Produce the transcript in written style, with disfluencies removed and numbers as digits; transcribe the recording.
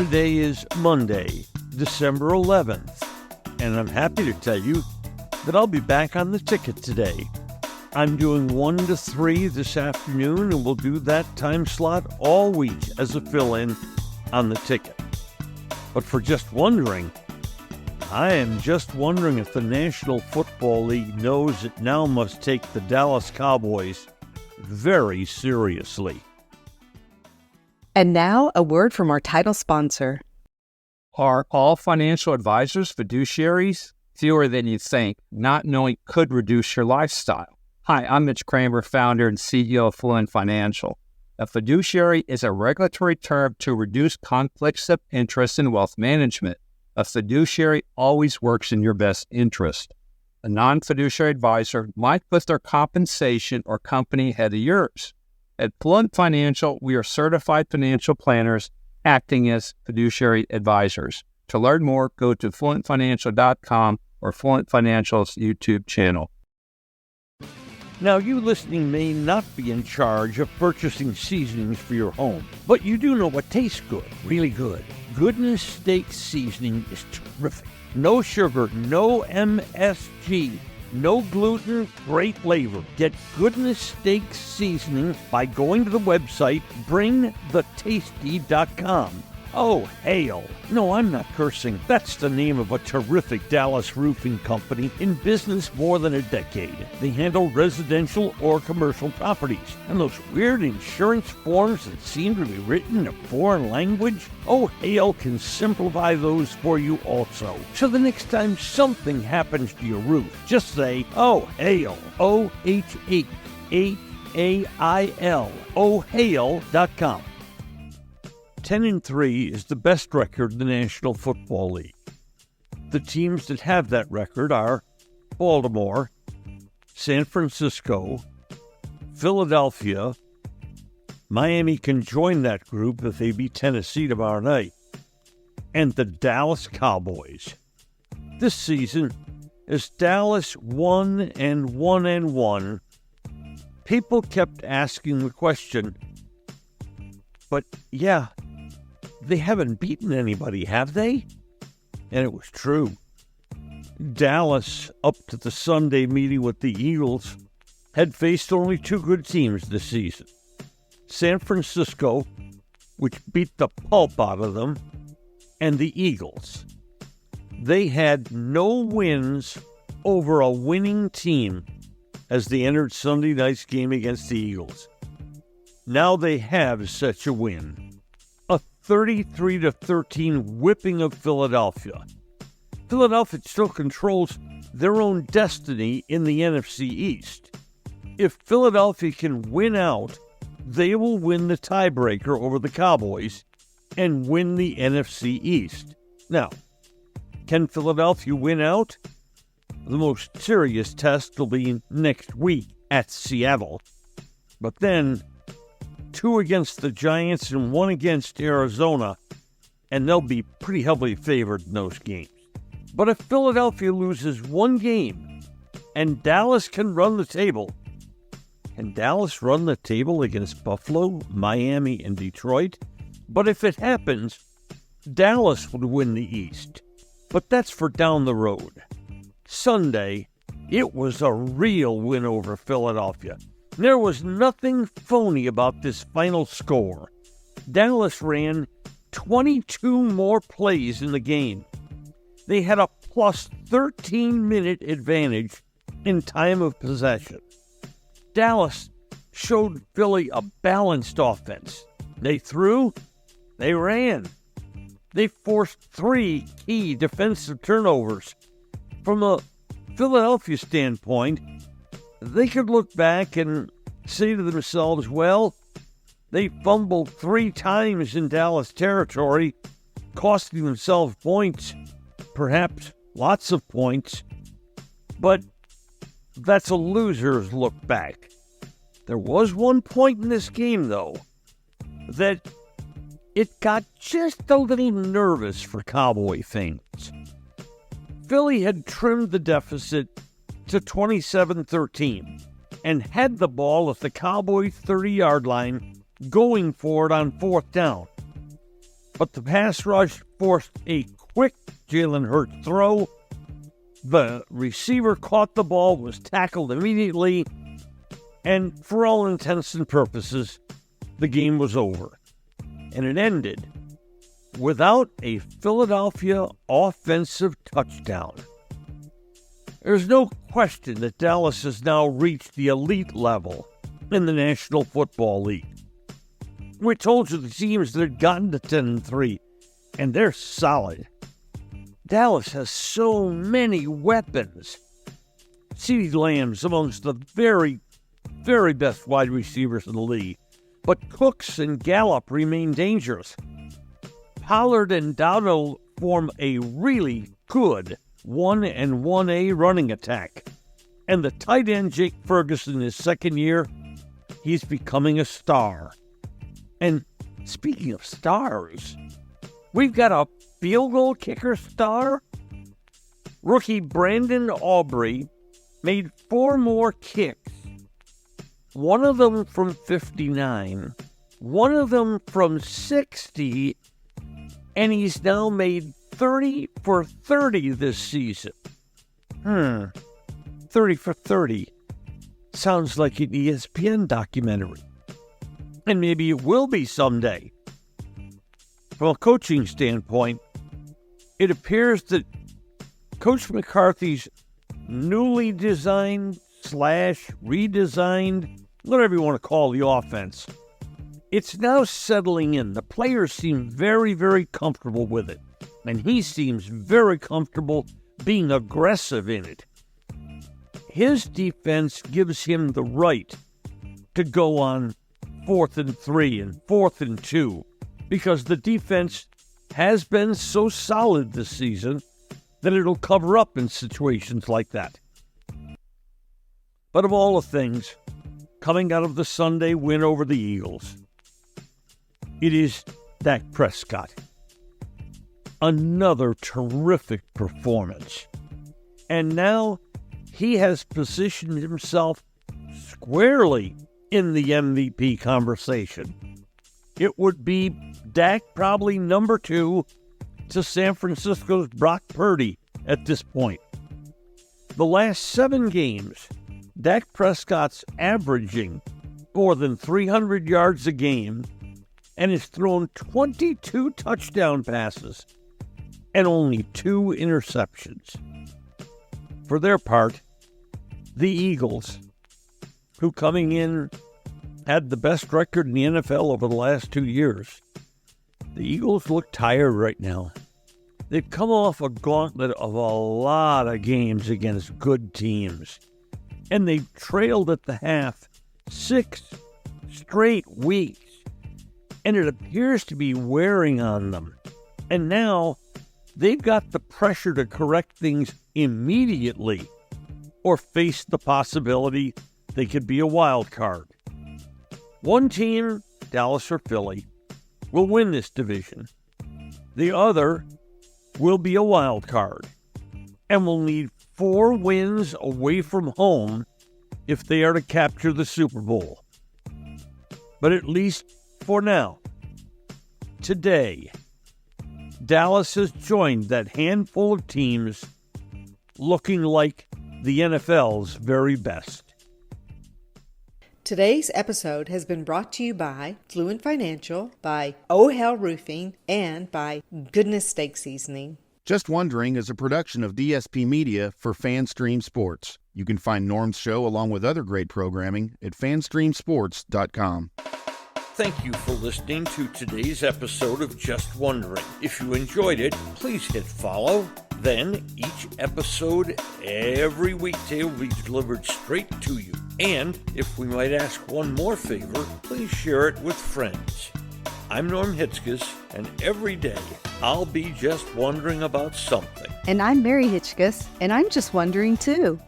Today is Monday, December 11th, and I'm happy to tell you that I'll be back on the ticket today. I'm doing 1 to 3 this afternoon, and we'll do that time slot all week as a fill-in on the ticket. But for just wondering, I am just wondering if the National Football League knows it now must take the Dallas Cowboys very seriously. And now, a word from our title sponsor. Are all financial advisors fiduciaries? Fewer than you think. Not knowing could reduce your lifestyle. Hi, I'm Mitch Kramer, founder and CEO of Fluent Financial. A fiduciary is a regulatory term to reduce conflicts of interest in wealth management. A fiduciary always works in your best interest. A non-fiduciary advisor might put their compensation or company ahead of yours. At Fluent Financial, we are certified financial planners acting as fiduciary advisors. To learn more, go to fluentfinancial.com or Fluent Financial's YouTube channel. Now, you listening may not be in charge of purchasing seasonings for your home, but you do know what tastes good, really good. Goodness Steak Seasoning is terrific. No sugar, no MSG, no gluten, great flavor. Get Goodness Steak Seasoning by going to the website bringthetasty.com. Oh, hail. No, I'm not cursing. That's the name of a terrific Dallas roofing company in business more than a decade. They handle residential or commercial properties. And those weird insurance forms that seem to be written in a foreign language, Oh, hail can simplify those for you also. So the next time something happens to your roof, just say, Oh, hail. OHHAAIL. OHAIL.com. 10-3 is the best record in the National Football League. The teams that have that record are Baltimore, San Francisco, Philadelphia. Miami can join that group if they beat Tennessee tomorrow night. And the Dallas Cowboys. This season, as Dallas 1-1, people kept asking the question, but yeah, they haven't beaten anybody, have they? And it was true. Dallas, up to the Sunday meeting with the Eagles, had faced only two good teams this season. San Francisco, which beat the pulp out of them, and the Eagles. They had no wins over a winning team as they entered Sunday night's game against the Eagles. Now they have such a win. A 33-13 whipping of Philadelphia. Philadelphia still controls their own destiny in the NFC East. If Philadelphia can win out, they will win the tiebreaker over the Cowboys and win the NFC East. Now, can Philadelphia win out? The most serious test will be next week at Seattle. But then, 2 against the Giants and 1 against Arizona, and they'll be pretty heavily favored in those games. But if Philadelphia loses one game and Dallas can run the table, can Dallas run the table against Buffalo, Miami, and Detroit? But if it happens, Dallas would win the East. But that's for down the road. Sunday, it was a real win over Philadelphia. There was nothing phony about this final score. Dallas ran 22 more plays in the game. They had a plus 13-minute advantage in time of possession. Dallas showed Philly a balanced offense. They threw, they ran. They forced 3 key defensive turnovers. From a Philadelphia standpoint, they could look back and say to themselves, well, they fumbled 3 times in Dallas territory, costing themselves points, perhaps lots of points, but that's a loser's look back. There was one point in this game, though, that it got just a little nervous for Cowboy fans. Philly had trimmed the deficit to 27-13 and had the ball at the Cowboys' 30-yard line going for it on 4th down. but the pass rush forced a quick Jalen Hurts throw. The receiver caught the ball, was tackled immediately, and for all intents and purposes, the game was over. And it ended without a Philadelphia offensive touchdown. There's no question that Dallas has now reached the elite level in the National Football League. We told you the teams that had gotten to 10-3, and they're solid. Dallas has so many weapons. CeeDee Lamb's amongst the very, very best wide receivers in the league. But Cooks and Gallup remain dangerous. Pollard and Dowdle form a really good 1 and 1A running attack. And the tight end Jake Ferguson, his second year, he's becoming a star. And speaking of stars, we've got a field goal kicker star. Rookie Brandon Aubrey made 4 more kicks. One of them from 59, one of them from 60, and he's now made 30 for 30 this season. 30 for 30. Sounds like an ESPN documentary. And maybe it will be someday. From a coaching standpoint, it appears that Coach McCarthy's newly designed / redesigned, whatever you want to call the offense, it's now settling in. The players seem very, very comfortable with it. And he seems very comfortable being aggressive in it. His defense gives him the right to go on 4th and 3 and 4th and 2 because the defense has been so solid this season that it'll cover up in situations like that. But of all the things coming out of the Sunday win over the Eagles, it is Dak Prescott. Another terrific performance. And now he has positioned himself squarely in the MVP conversation. It would be Dak probably number 2 to San Francisco's Brock Purdy at this point. The last 7 games, Dak Prescott's averaging more than 300 yards a game and has thrown 22 touchdown passes and only 2 interceptions. For their part, the Eagles, who coming in had the best record in the NFL over the last 2 years, the Eagles look tired right now. They've come off a gauntlet of a lot of games against good teams, and they've trailed at the half 6 straight weeks, and it appears to be wearing on them. And now they've got the pressure to correct things immediately or face the possibility they could be a wild card. One team, Dallas or Philly, will win this division. The other will be a wild card and will need 4 wins away from home if they are to capture the Super Bowl. But at least for now, today, Dallas has joined that handful of teams looking like the NFL's very best. Today's episode has been brought to you by Fluent Financial, by Oh Hell Roofing, and by Goodness Steak Seasoning. Just Wondering is a production of DSP Media for FanStream Sports. You can find Norm's show along with other great programming at fanstreamsports.com. Thank you for listening to today's episode of Just Wondering. If you enjoyed it, please hit follow. Then each episode every weekday will be delivered straight to you. And if we might ask one more favor, please share it with friends. I'm Norm Hitzges, and every day I'll be just wondering about something. And I'm Mary Hitchkus, and I'm just wondering too.